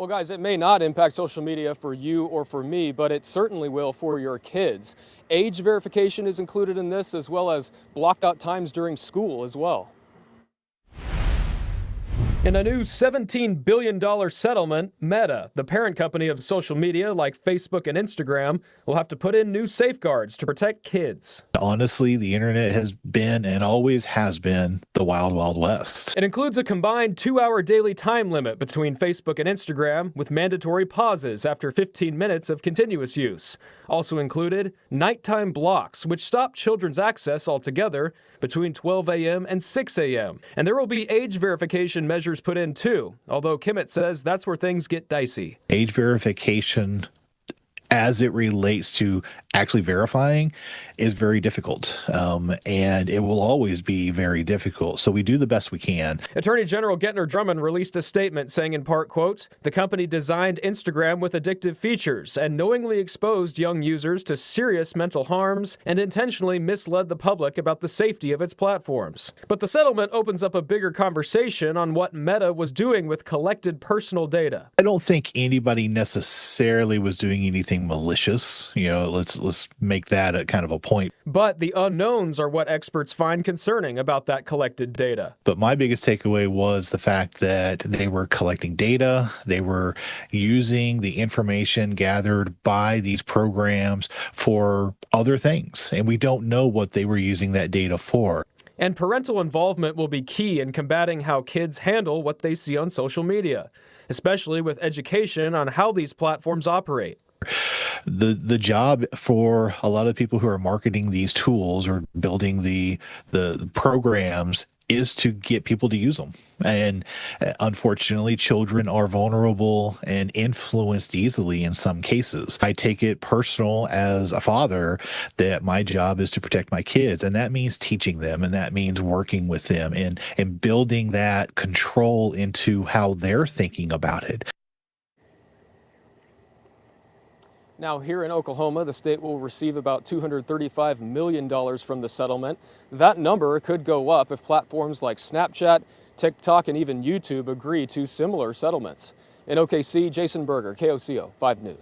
Well, guys, it may not impact social media for you or for me, but it certainly will for your kids. Age verification is included in this, as well as blocked out times during school as well. In a new $17 billion settlement, Meta, the parent company of social media like Facebook and Instagram, will have to put in new safeguards to protect kids. Honestly, the internet has been and always has been the wild, wild west. It includes a combined 2-hour daily time limit between Facebook and Instagram, with mandatory pauses after 15 minutes of continuous use. Also included, nighttime blocks, which stop children's access altogether between 12 a.m. and 6 a.m. And there will be age verification measures put in too, although Kimmett says that's where things get dicey. Age verification, as it relates to actually verifying, is very difficult, and it will always be very difficult. So we do the best we can. Attorney General Gentner Drummond released a statement saying in part, quote, "The company designed Instagram with addictive features and knowingly exposed young users to serious mental harms and intentionally misled the public about the safety of its platforms." But the settlement opens up a bigger conversation on what Meta was doing with collected personal data. I don't think anybody necessarily was doing anything malicious. Let's make that a kind of a point. But the unknowns are what experts find concerning about that collected data. But my biggest takeaway was the fact that they were collecting data. They were using the information gathered by these programs for other things. And we don't know what they were using that data for. And parental involvement will be key in combating how kids handle what they see on social media, especially with education on how these platforms operate. The job for a lot of people who are marketing these tools or building the programs is to get people to use them. And unfortunately, children are vulnerable and influenced easily in some cases. I take it personal as a father that my job is to protect my kids, and that means teaching them, and that means working with them and building that control into how they're thinking about it. Now, here in Oklahoma, the state will receive about $235 million from the settlement. That number could go up if platforms like Snapchat, TikTok, and even YouTube agree to similar settlements. In OKC, Jason Berger, KOCO 5 News.